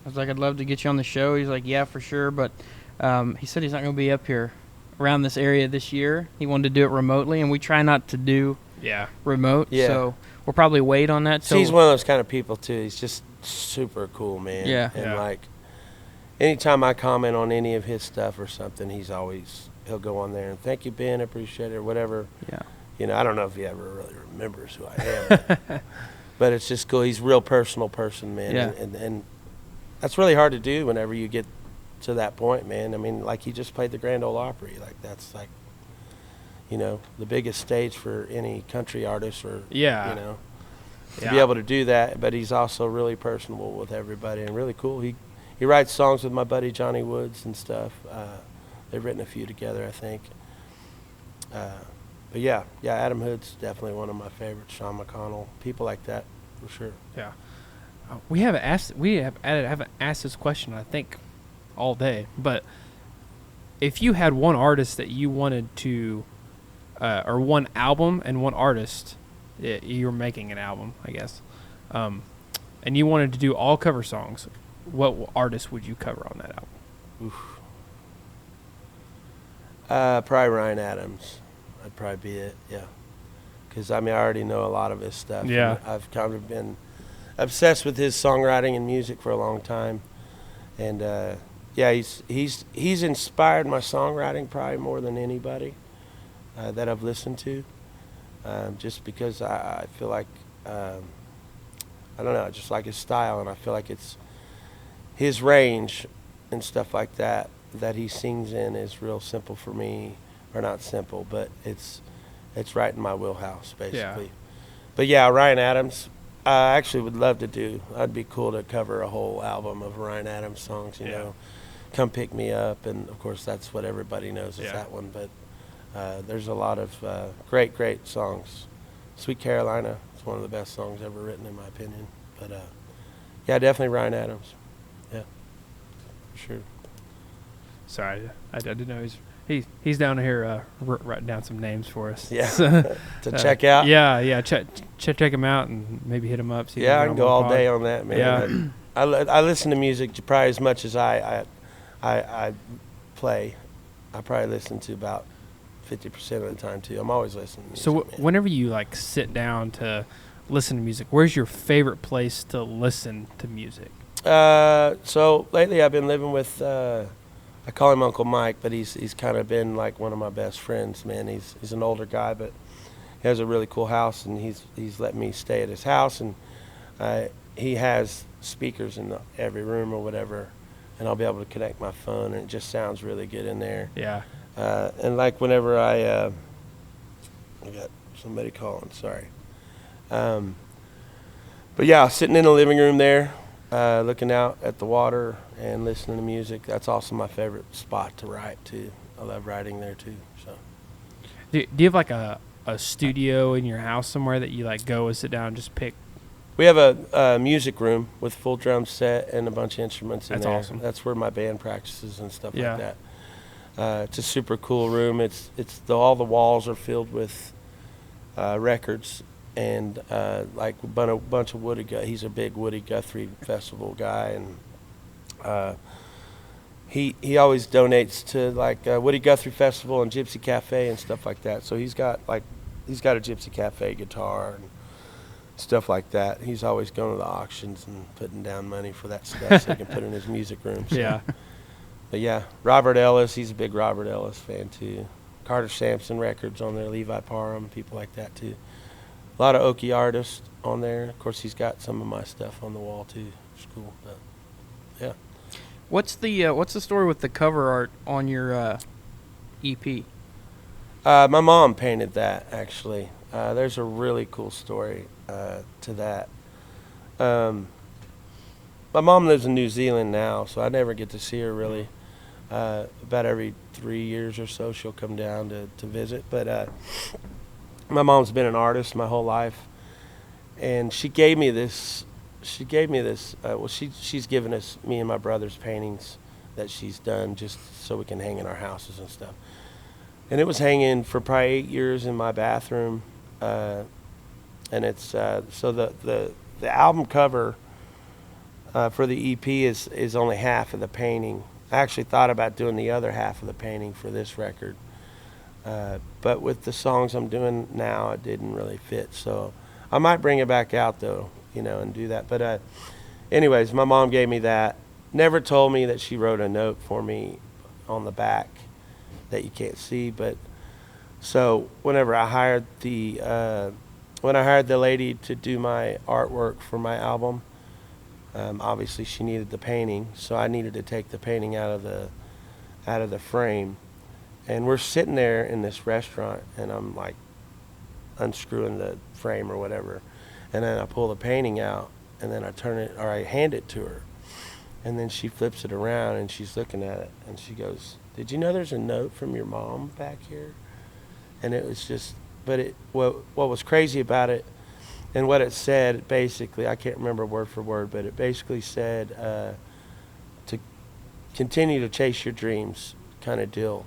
Speaker 3: was like, I'd love to get you on the show. He's like, yeah, for sure, but he said he's not going to be up here around this area this year. He wanted to do it remotely, and we try not to do remote, so we'll probably wait on that.
Speaker 2: So he's one of those kind of people, too. He's just super cool, man. And, like, anytime I comment on any of his stuff or something, he'll go on there and thank you, Ben, I appreciate it, or whatever.
Speaker 3: Yeah.
Speaker 2: I don't know if he ever really remembers who I am, but it's just cool. He's a real personal person, man.
Speaker 3: Yeah.
Speaker 2: And that's really hard to do whenever you get to that point, man. I mean, like, he just played the Grand Ole Opry. Like, that's like, the biggest stage for any country artist or, to be able to do that. But he's also really personable with everybody and really cool. He writes songs with my buddy Johnny Woods and stuff. They've written a few together, I think. But yeah, Adam Hood's definitely one of my favorites. Sean McConnell, people like that, for sure.
Speaker 1: Yeah. We haven't asked this question, I think, all day. But if you had one artist that you wanted to, or one album and one artist, you're making an album, I guess, and you wanted to do all cover songs, what artist would you cover on that album?
Speaker 2: Oof. Probably Ryan Adams. That'd probably be it, yeah. Because, I mean, I already know a lot of his stuff.
Speaker 1: Yeah.
Speaker 2: I've kind of been obsessed with his songwriting and music for a long time. And, yeah, he's inspired my songwriting probably more than anybody that I've listened to. Just because I feel like, I don't know, I just like his style, and I feel like it's his range and stuff like that he sings in is real simple for me. Or not simple, but it's right in my wheelhouse, basically.
Speaker 1: Yeah.
Speaker 2: But yeah, Ryan Adams, I actually would love to do. I'd be cool to cover a whole album of Ryan Adams songs, you know. Come Pick Me Up, and of course that's what everybody knows is that one. But there's a lot of great songs. Sweet Carolina is one of the best songs ever written, in my opinion. But yeah, definitely Ryan Adams. Yeah, for sure.
Speaker 1: Sorry, I didn't know he's down here writing down some names for us.
Speaker 2: Yeah, to check out.
Speaker 1: Yeah, check him out and maybe hit him up. See
Speaker 2: I can go all day on that, man.
Speaker 1: Yeah.
Speaker 2: I listen to music probably as much as I play. I probably listen to about 50% of the time too. I'm always listening to music.
Speaker 1: So whenever you like sit down to listen to music, where's your favorite place to listen to music?
Speaker 2: So lately I've been living with. I call him Uncle Mike, but he's kind of been like one of my best friends, man. He's an older guy, but he has a really cool house, and he's let me stay at his house, and he has speakers in every room or whatever, and I'll be able to connect my phone, and it just sounds really good in there.
Speaker 1: Yeah.
Speaker 2: And like whenever I got somebody calling, sorry. But yeah, sitting in the living room there, looking out at the water and listening to music. That's also my favorite spot to write too. I love writing there too. So,
Speaker 1: Do you have like a studio in your house somewhere that you like go and sit down and just pick?
Speaker 2: We have a music room with full drum set and a bunch of instruments in there.
Speaker 1: That's awesome.
Speaker 2: That's where my band practices and stuff
Speaker 1: Yeah.
Speaker 2: like that. It's a super cool room. All the walls are filled with records. And like a bunch of Woody Guthrie. He's a big Woody Guthrie Festival guy, and he always donates to like Woody Guthrie Festival and Gypsy Cafe and stuff like that. So he's got a Gypsy Cafe guitar and stuff like that. He's always going to the auctions and putting down money for that stuff so he can put in his music room. So.
Speaker 1: Yeah.
Speaker 2: But yeah, Robert Ellis. He's a big Robert Ellis fan too. Carter Sampson records on there. Levi Parham, people like that too. A lot of Okie artists on there. Of course, he's got some of my stuff on the wall too. It's cool. But yeah.
Speaker 3: What's the story with the cover art on your EP?
Speaker 2: My mom painted that actually. There's a really cool story to that. My mom lives in New Zealand now, so I never get to see her really. About every 3 years or so, she'll come down to visit. But my mom's been an artist my whole life, and she gave me this. She's given us, me and my brother's paintings that she's done just so we can hang in our houses and stuff. And it was hanging for probably 8 years in my bathroom, and it's so the album cover for the EP is only half of the painting. I actually thought about doing the other half of the painting for this record. But with the songs I'm doing now, it didn't really fit. So I might bring it back out though, and do that. But anyways, my mom gave me that. Never told me that she wrote a note for me on the back that you can't see. But so whenever I hired the lady to do my artwork for my album, obviously she needed the painting, so I needed to take the painting out of the frame. And we're sitting there in this restaurant, and I'm like unscrewing the frame or whatever. And then I pull the painting out, and then I turn it, or I hand it to her. And then she flips it around, and she's looking at it, and she goes, "Did you know there's a note from your mom back here?" And it was just, but what was crazy about it, and what it said, basically, I can't remember word for word, but it basically said to continue to chase your dreams kind of deal.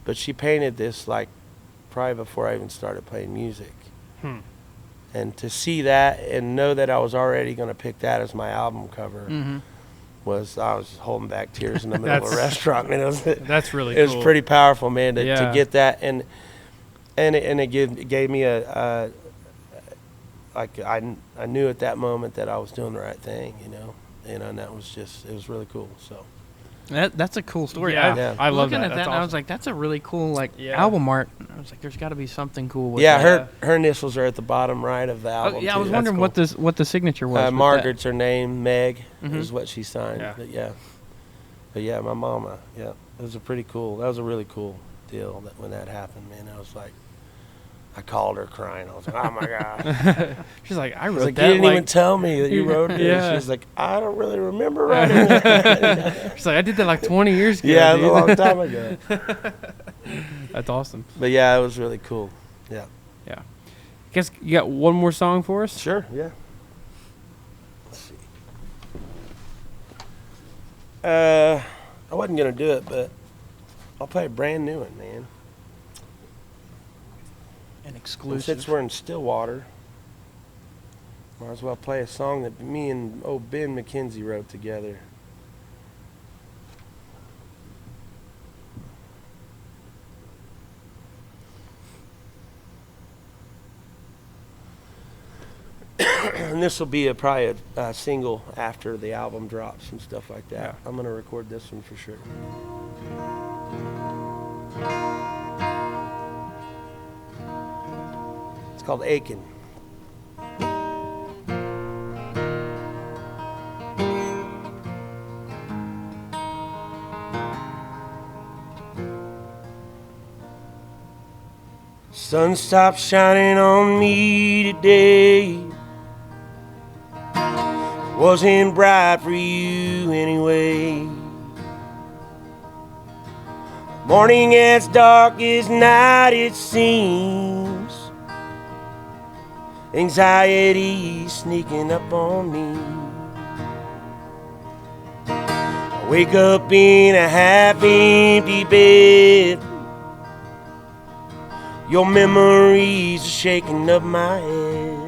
Speaker 2: But she painted this like probably before I even started playing music. And to see that and know that I was already going to pick that as my album cover I was holding back tears in the middle of a restaurant. And
Speaker 1: That's really
Speaker 2: it
Speaker 1: cool.
Speaker 2: was pretty powerful, man, to get that. And it gave me like I knew at that moment that I was doing the right thing, and that was just, it was really cool. So
Speaker 3: That's a cool story.
Speaker 1: Yeah, I love
Speaker 3: looking
Speaker 1: that.
Speaker 3: at
Speaker 1: That's
Speaker 3: that, and I was
Speaker 1: awesome.
Speaker 3: like, that's a really cool
Speaker 1: Yeah.
Speaker 3: album art. I was like, there's got to be something cool with
Speaker 2: yeah,
Speaker 3: that.
Speaker 2: her initials are at the bottom right of the album.
Speaker 3: I was
Speaker 2: too.
Speaker 3: wondering
Speaker 1: That's
Speaker 3: what the signature was. with
Speaker 2: Margaret's her name. Meg
Speaker 3: Mhm.
Speaker 2: is what she signed.
Speaker 1: Yeah.
Speaker 2: But yeah, my mama. Yeah, it was that was a really cool deal when that happened, man. I was like, I called her crying. I was like, oh my god.
Speaker 1: She's like, I
Speaker 2: I
Speaker 1: wrote
Speaker 2: was like,
Speaker 1: that.
Speaker 2: you didn't even tell me that you wrote it.
Speaker 1: Yeah.
Speaker 2: She was like, I don't really remember writing it.
Speaker 1: She's like, I did that like 20 years ago.
Speaker 2: Yeah, it
Speaker 1: dude.
Speaker 2: was a long time ago.
Speaker 1: That's awesome.
Speaker 2: But yeah, it was really cool. Yeah.
Speaker 1: Yeah. Guess you got one more song for us?
Speaker 2: Sure. Yeah. Let's see. I wasn't gonna do it, but I'll play a brand new one, man.
Speaker 3: An
Speaker 2: And
Speaker 3: exclusive.
Speaker 2: since we're in Stillwater, might as well play a song that me and old Ben McKenzie wrote together. And this will be probably a single after the album drops and stuff like that. I'm going to record this one for sure. It's called Aiken. Sun stopped shining on me today. Wasn't bright for you anyway. Morning as dark as night it seems. Anxiety sneaking up on me. I wake up in a half-empty bed. Your memories are shaking up my head.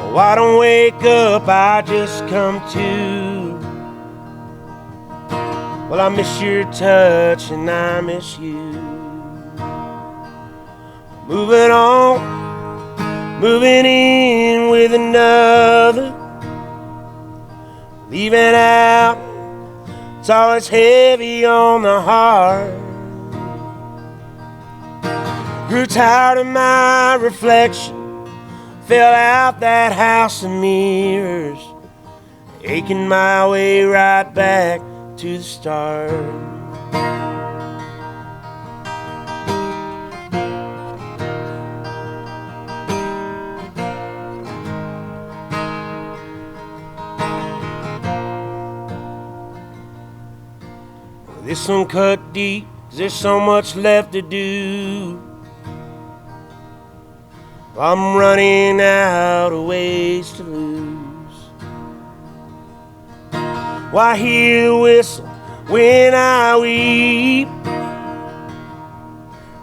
Speaker 2: Oh, I don't wake up, I just come to. Well, I miss your touch and I miss you. Moving on, moving in with another. Leaving out, it's always heavy on the heart. Grew tired of my reflection, fell out that house of mirrors, aching my way right back to the start. This one cut deep, 'cause there's so much left to do. I'm running out of ways to lose. Why hear the whistle when I weep?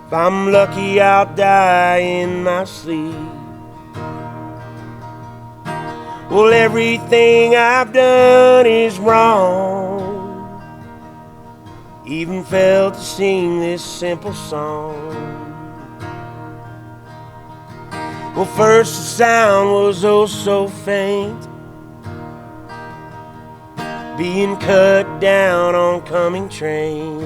Speaker 2: If I'm lucky, I'll die in my sleep. Well, everything I've done is wrong. Even failed to sing this simple song. Well, first the sound was oh so faint, being cut down on coming train.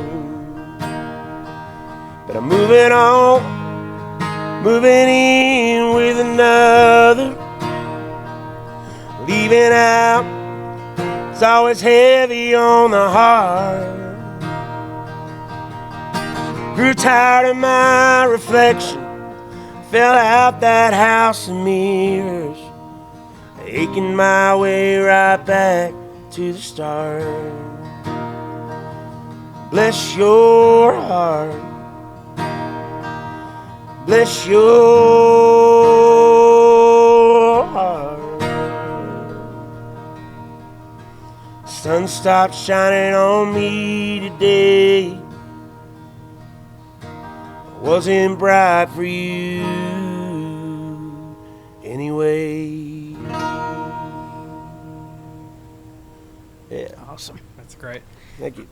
Speaker 2: But I'm moving on, moving in with another. Leaving out, it's always heavy on the heart. Grew tired of my reflection, fell out that house of mirrors, aching my way right back to the start. Bless your heart, bless your heart. Sun stopped shining on me today. Wasn't bright for you anyway. Yeah,
Speaker 3: Awesome.
Speaker 1: That's great.
Speaker 2: thank you.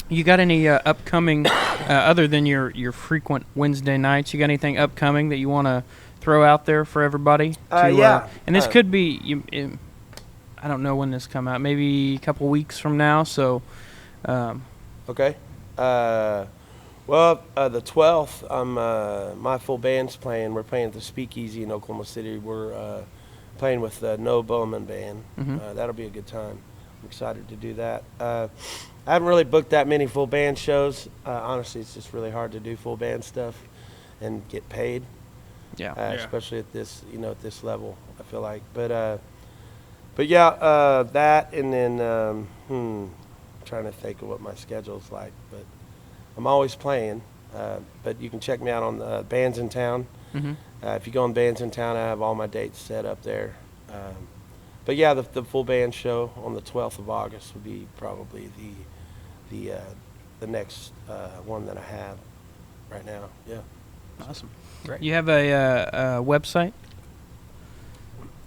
Speaker 3: You got any upcoming, other than your frequent Wednesday nights, you got anything upcoming that you want to throw out there for everybody?
Speaker 2: Yeah.
Speaker 3: And this could be, I don't know when this come out, maybe a couple weeks from now, so.
Speaker 2: Okay. Well, the 12th, my full band's playing. We're playing at the Speakeasy in Oklahoma City. We're playing with the No Bowman Band. That'll be a good time. I'm excited to do that. I haven't really booked that many full band shows. Honestly, it's just really hard to do full band stuff and get paid.
Speaker 3: Yeah.
Speaker 2: Especially at this, at this level, I feel like. But yeah, that, and then trying to think of what my schedule's like, but I'm always playing. But you can check me out on Bands in Town. If you go on Bands in Town, I have all my dates set up there. But yeah, the full band show on the 12th of August would be probably the next one that I have right now. Yeah.
Speaker 3: Awesome.
Speaker 1: Great.
Speaker 3: You have a website?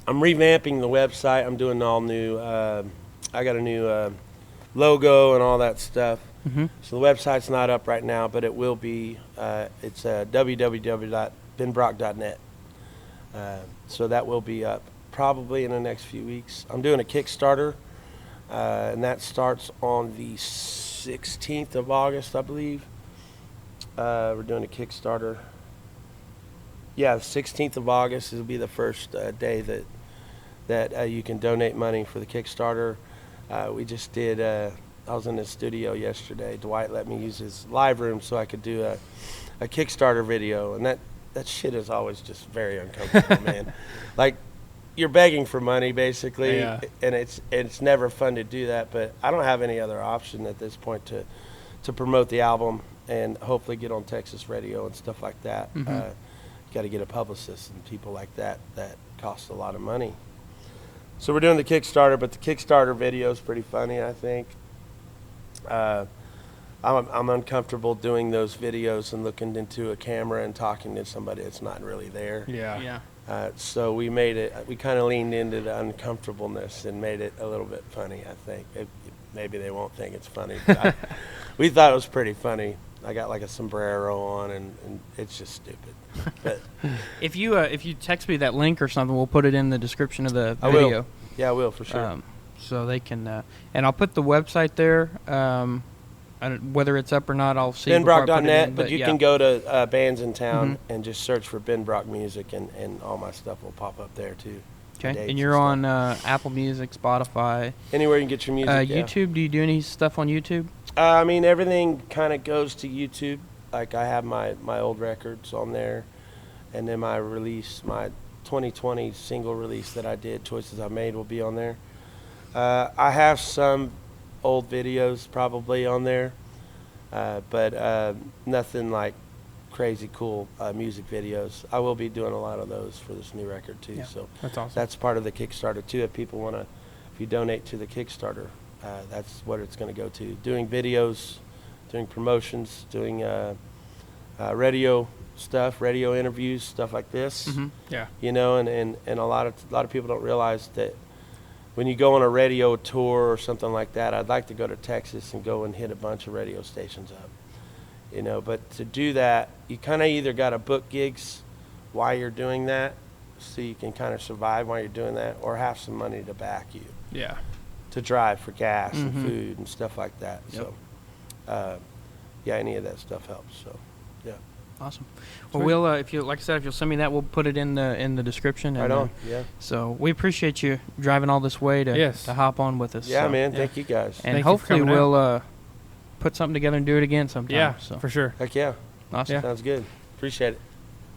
Speaker 2: I'm revamping the website. I'm doing all new. I got a new logo and all that stuff. So the website's not up right now, but it will be. It's www.benbrock.net. So that will be up probably in the next few weeks. I'm doing a Kickstarter, and that starts on the 16th of August, I believe. We're doing a Kickstarter. Yeah, the 16th of August will be the first day that you can donate money for the Kickstarter. We just did. I was in the studio yesterday. Dwight let me use his live room so I could do a Kickstarter video, and that shit is always just very uncomfortable, man. Like, you're begging for money basically,
Speaker 1: Yeah.
Speaker 2: and it's never fun to do that. But I don't have any other option at this point to promote the album and hopefully get on Texas radio and stuff like that. Got to get a publicist and people like that cost a lot of money. So we're doing the Kickstarter, but the Kickstarter video is pretty funny, I think. I'm uncomfortable doing those videos and looking into a camera and talking to somebody that's not really there.
Speaker 1: Yeah.
Speaker 2: So we kind of leaned into the uncomfortableness and made it a little bit funny, I think. Maybe they won't think it's funny, but we thought it was pretty funny. I got like a sombrero on, and it's just stupid. But
Speaker 3: If you text me that link or something, we'll put it in the description of the
Speaker 2: I
Speaker 3: video.
Speaker 2: will. Yeah, I will for sure.
Speaker 3: So they can, and I'll put the website there. Whether it's up or not, I'll see.
Speaker 2: BenBrock.net, but you can go to Bands in Town and just search for Ben Brock Music, and all my stuff will pop up there too.
Speaker 3: Okay,
Speaker 2: Dates
Speaker 3: and you're
Speaker 2: stuff.
Speaker 3: on Apple Music, Spotify,
Speaker 2: Anywhere you can get your music. Yeah.
Speaker 3: YouTube. Do you do any stuff on YouTube?
Speaker 2: I mean, everything kind of goes to YouTube. Like, I have my old records on there, and then my 2020 single release that I did, Choices I Made, will be on there. I have some old videos probably on there, but nothing like crazy cool music videos. I will be doing a lot of those for this new record too.
Speaker 3: Yeah.
Speaker 2: So
Speaker 1: That's awesome.
Speaker 2: that's part of the Kickstarter too. If people want to, if you donate to the Kickstarter, that's what it's going to go to. Doing videos, doing promotions, doing radio stuff, radio interviews, stuff like this.
Speaker 1: Yeah.
Speaker 2: You know, and a lot of people don't realize that when you go on a radio tour or something like that, I'd like to go to Texas and go and hit a bunch of radio stations up. You know, but to do that, you kind of either got to book gigs while you're doing that, so you can kind of survive while you're doing that, or have some money to back you
Speaker 1: Yeah.
Speaker 2: to drive for gas and food and stuff like that.
Speaker 3: Yep.
Speaker 2: So, yeah, any of that stuff helps. So, yeah.
Speaker 3: Awesome. Well, we'll if you if you'll send me that, we'll put it in the description.
Speaker 2: Right
Speaker 3: and,
Speaker 2: on. Yeah.
Speaker 3: So we appreciate you driving all this way to hop on with us.
Speaker 2: Yeah,
Speaker 3: so.
Speaker 2: man. Thank you guys.
Speaker 3: And
Speaker 1: Thank you for
Speaker 3: hopefully
Speaker 1: coming out.
Speaker 3: we'll put something together and do it again sometime.
Speaker 1: Yeah,
Speaker 3: So
Speaker 1: for sure.
Speaker 2: Heck yeah.
Speaker 3: awesome.
Speaker 1: Yeah.
Speaker 2: Sounds good. Appreciate it.